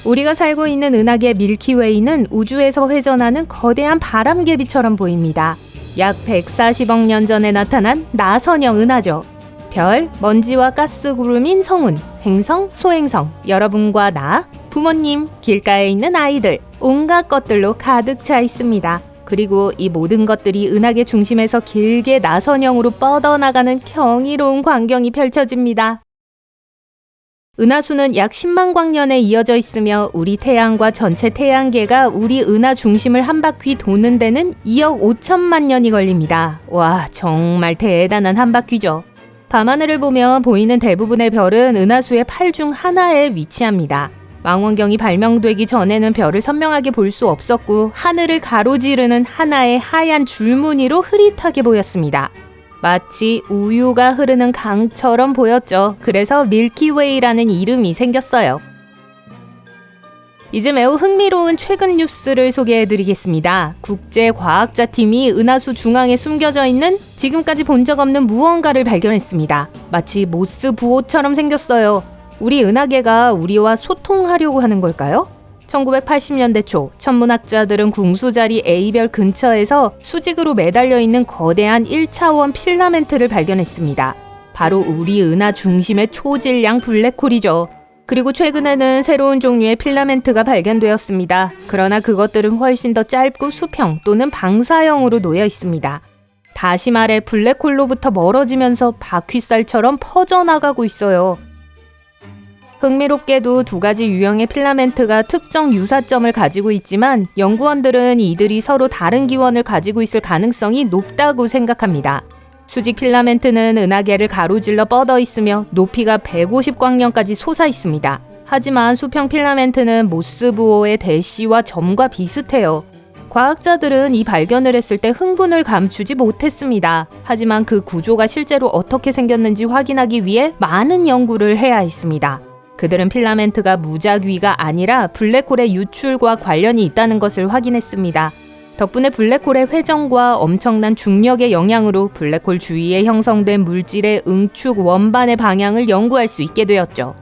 우리가 살고 있는 은하계 밀키웨이는 우주에서 회전하는 거대한 바람개비처럼 보입니다. 약 140억 년 전에 나타난 나선형 은하죠. 별, 먼지와 가스 구름인 성운, 행성, 소행성, 여러분과 나, 부모님, 길가에 있는 아이들, 온갖 것들로 가득 차 있습니다. 그리고 이 모든 것들이 은하계 중심에서 길게 나선형으로 뻗어나가는 경이로운 광경이 펼쳐집니다. 은하수는 약 10만 광년에 이어져 있으며 우리 태양과 전체 태양계가 우리 은하 중심을 한 바퀴 도는 데는 2억 5천만 년이 걸립니다. 와, 정말 대단한 한 바퀴죠. 밤하늘을 보면 보이는 대부분의 별은 은하수의 8 중 하나에 위치합니다. 망원경이 발명되기 전에는 별을 선명하게 볼 수 없었고 하늘을 가로지르는 하나의 하얀 줄무늬로 흐릿하게 보였습니다. 마치 우유가 흐르는 강처럼 보였죠. 그래서 밀키웨이라는 이름이 생겼어요. 이제 매우 흥미로운 최근 뉴스를 소개해드리겠습니다. 국제과학자팀이 은하수 중앙에 숨겨져 있는 지금까지 본 적 없는 무언가를 발견했습니다. 마치 모스 부호처럼 생겼어요. 우리 은하계가 우리와 소통하려고 하는 걸까요? 1980년대 초 천문학자들은 궁수자리 A별 근처에서 수직으로 매달려 있는 거대한 1차원 필라멘트를 발견했습니다. 바로 우리 은하 중심의 초질량 블랙홀이죠. 그리고 최근에는 새로운 종류의 필라멘트가 발견되었습니다. 그러나 그것들은 훨씬 더 짧고 수평 또는 방사형으로 놓여 있습니다. 다시 말해 블랙홀로부터 멀어지면서 바퀴살처럼 퍼져나가고 있어요. 흥미롭게도 두 가지 유형의 필라멘트가 특정 유사점을 가지고 있지만 연구원들은 이들이 서로 다른 기원을 가지고 있을 가능성이 높다고 생각합니다. 수직 필라멘트는 은하계를 가로질러 뻗어 있으며 높이가 150광년까지 솟아 있습니다. 하지만 수평 필라멘트는 모스부호의 대시와 점과 비슷해요. 과학자들은 이 발견을 했을 때 흥분을 감추지 못했습니다. 하지만 그 구조가 실제로 어떻게 생겼는지 확인하기 위해 많은 연구를 해야 했습니다. 그들은 필라멘트가 무작위가 아니라 블랙홀의 유출과 관련이 있다는 것을 확인했습니다. 덕분에 블랙홀의 회전과 엄청난 중력의 영향으로 블랙홀 주위에 형성된 물질의 응축 원반의 방향을 연구할 수 있게 되었죠.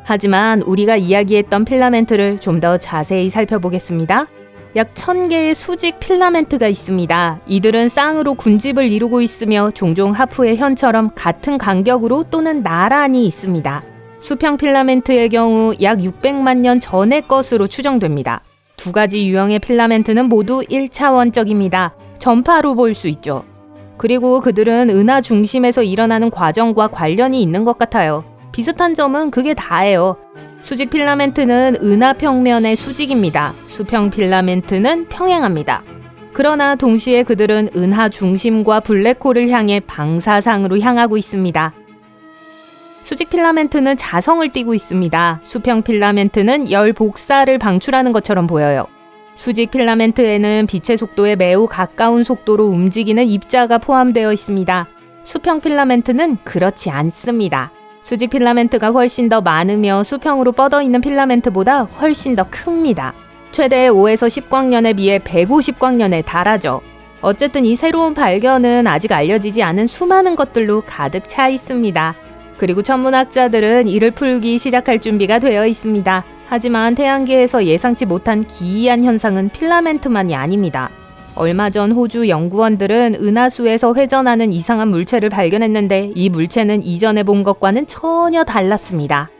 하지만 우리가 이야기했던 필라멘트를 좀 더 자세히 살펴보겠습니다. 약 1000개의 수직 필라멘트가 있습니다. 이들은 쌍으로 군집을 이루고 있으며 종종 하프의 현처럼 같은 간격으로 또는 나란히 있습니다. 수평 필라멘트의 경우 약 600만 년 전의 것으로 추정됩니다. 두 가지 유형의 필라멘트는 모두 1차원적입니다. 전파로 볼 수 있죠. 그리고 그들은 은하 중심에서 일어나는 과정과 관련이 있는 것 같아요. 비슷한 점은 그게 다예요. 수직 필라멘트는 은하 평면의 수직입니다. 수평 필라멘트는 평행합니다. 그러나 동시에 그들은 은하 중심과 블랙홀을 향해 방사상으로 향하고 있습니다. 수직 필라멘트는 자성을 띠고 있습니다. 수평 필라멘트는 열 복사를 방출하는 것처럼 보여요. 수직 필라멘트에는 빛의 속도에 매우 가까운 속도로 움직이는 입자가 포함되어 있습니다. 수평 필라멘트는 그렇지 않습니다. 수직 필라멘트가 훨씬 더 많으며 수평으로 뻗어 있는 필라멘트보다 훨씬 더 큽니다. 최대 5에서 10광년에 비해 150광년에 달하죠. 어쨌든 이 새로운 발견은 아직 알려지지 않은 수많은 것들로 가득 차 있습니다. 그리고 천문학자들은 이를 풀기 시작할 준비가 되어 있습니다. 하지만 태양계에서 예상치 못한 기이한 현상은 필라멘트만이 아닙니다. 얼마 전 호주 연구원들은 은하수에서 회전하는 이상한 물체를 발견했는데 이 물체는 이전에 본 것과는 전혀 달랐습니다.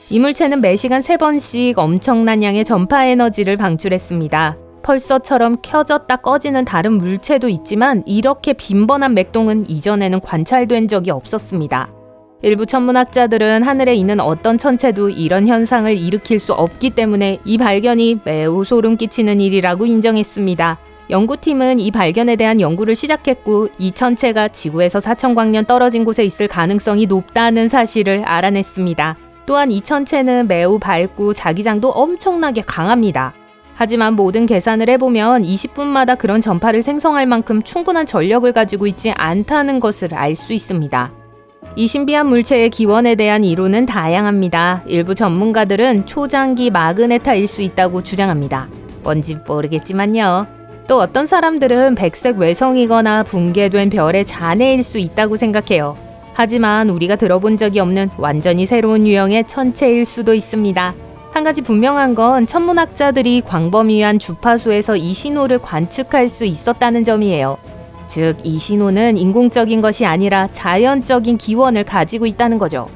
이 물체는 매시간 3번씩 엄청난 양의 전파 에너지를 방출했습니다. 펄서처럼 켜졌다 꺼지는 다른 물체도 있지만 이렇게 빈번한 맥동은 이전에는 관찰된 적이 없었습니다. 일부 천문학자들은 하늘에 있는 어떤 천체도 이런 현상을 일으킬 수 없기 때문에 이 발견이 매우 소름 끼치는 일이라고 인정했습니다. 연구팀은 이 발견에 대한 연구를 시작했고 이 천체가 지구에서 4000광년 떨어진 곳에 있을 가능성이 높다는 사실을 알아냈습니다. 또한 이 천체는 매우 밝고 자기장도 엄청나게 강합니다. 하지만 모든 계산을 해보면 20분마다 그런 전파를 생성할 만큼 충분한 전력을 가지고 있지 않다는 것을 알 수 있습니다. 이 신비한 물체의 기원에 대한 이론은 다양합니다. 일부 전문가들은 초장기 마그네타일 수 있다고 주장합니다. 뭔지 모르겠지만요. 또 어떤 사람들은 백색 외성이거나 붕괴된 별의 잔해일 수 있다고 생각해요. 하지만 우리가 들어본 적이 없는 완전히 새로운 유형의 천체일 수도 있습니다. 한 가지 분명한 건 천문학자들이 광범위한 주파수에서 이 신호를 관측할 수 있었다는 점이에요. 즉, 이 신호는 인공적인 것이 아니라 자연적인 기원을 가지고 있다는 거죠.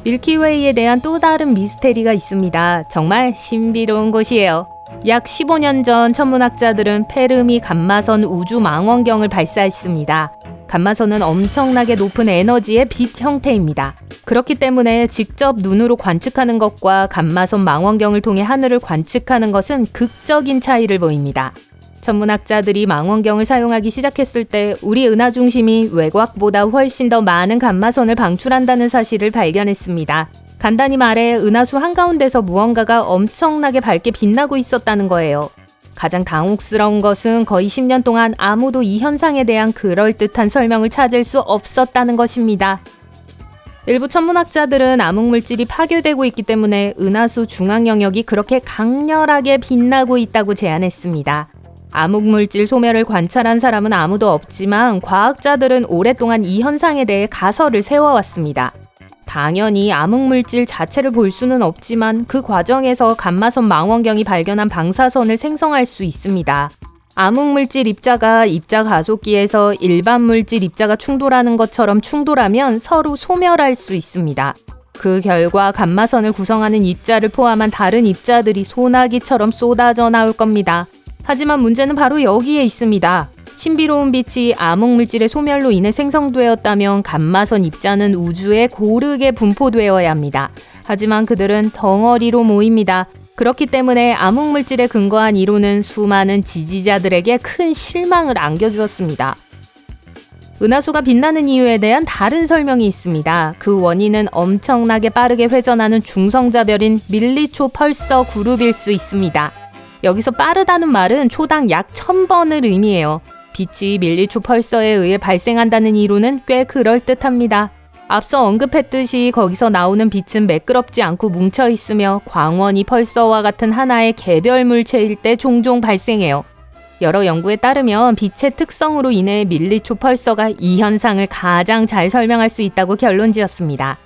밀키웨이에 대한 또 다른 미스테리가 있습니다. 정말 신비로운 곳이에요. 약 15년 전 천문학자들은 페르미 감마선 우주 망원경을 발사했습니다. 감마선은 엄청나게 높은 에너지의 빛 형태입니다. 그렇기 때문에 직접 눈으로 관측하는 것과 감마선 망원경을 통해 하늘을 관측하는 것은 극적인 차이를 보입니다. 천문학자들이 망원경을 사용하기 시작했을 때 우리 은하 중심이 외곽보다 훨씬 더 많은 감마선을 방출한다는 사실을 발견했습니다. 간단히 말해 은하수 한가운데서 무언가가 엄청나게 밝게 빛나고 있었다는 거예요. 가장 당혹스러운 것은 거의 10년 동안 아무도 이 현상에 대한 그럴듯한 설명을 찾을 수 없었다는 것입니다. 일부 천문학자들은 암흑물질이 파괴되고 있기 때문에 은하수 중앙 영역이 그렇게 강렬하게 빛나고 있다고 제안했습니다. 암흑물질 소멸을 관찰한 사람은 아무도 없지만 과학자들은 오랫동안 이 현상에 대해 가설을 세워왔습니다. 당연히 암흑물질 자체를 볼 수는 없지만 그 과정에서 감마선 망원경이 발견한 방사선을 생성할 수 있습니다. 암흑물질 입자가 입자 가속기에서 일반 물질 입자가 충돌하는 것처럼 충돌하면 서로 소멸할 수 있습니다. 그 결과 감마선을 구성하는 입자를 포함한 다른 입자들이 소나기처럼 쏟아져 나올 겁니다. 하지만 문제는 바로 여기에 있습니다. 신비로운 빛이 암흑물질의 소멸로 인해 생성되었다면 감마선 입자는 우주에 고르게 분포되어야 합니다. 하지만 그들은 덩어리로 모입니다. 그렇기 때문에 암흑물질에 근거한 이론은 수많은 지지자들에게 큰 실망을 안겨주었습니다. 은하수가 빛나는 이유에 대한 다른 설명이 있습니다. 그 원인은 엄청나게 빠르게 회전하는 중성자별인 밀리초 펄서 그룹일 수 있습니다. 여기서 빠르다는 말은 초당 약 1000번을 의미해요. 빛이 밀리초 펄서에 의해 발생한다는 이론은 꽤 그럴듯합니다. 앞서 언급했듯이 거기서 나오는 빛은 매끄럽지 않고 뭉쳐 있으며 광원이 펄서와 같은 하나의 개별 물체일 때 종종 발생해요. 여러 연구에 따르면 빛의 특성으로 인해 밀리초 펄서가 이 현상을 가장 잘 설명할 수 있다고 결론지었습니다.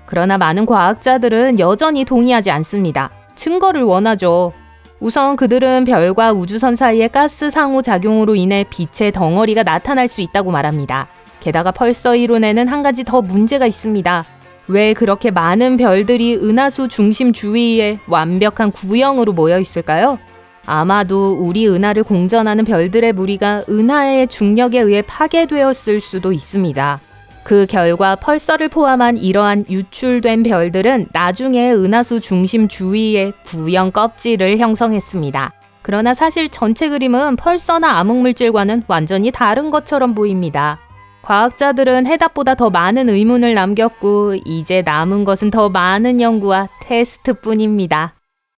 그러나 많은 과학자들은 여전히 동의하지 않습니다. 증거를 원하죠. 우선 그들은 별과 우주선 사이의 가스 상호작용으로 인해 빛의 덩어리가 나타날 수 있다고 말합니다. 게다가 펄서 이론에는 한 가지 더 문제가 있습니다. 왜 그렇게 많은 별들이 은하수 중심 주위에 완벽한 구형으로 모여 있을까요? 아마도 우리 은하를 공전하는 별들의 무리가 은하의 중력에 의해 파괴되었을 수도 있습니다. 그 결과 펄서를 포함한 이러한 유출된 별들은 나중에 은하수 중심 주위에 구형 껍질을 형성했습니다. 그러나 사실 전체 그림은 펄서나 암흑물질과는 완전히 다른 것처럼 보입니다. 과학자들은 해답보다 더 많은 의문을 남겼고 이제 남은 것은 더 많은 연구와 테스트뿐입니다.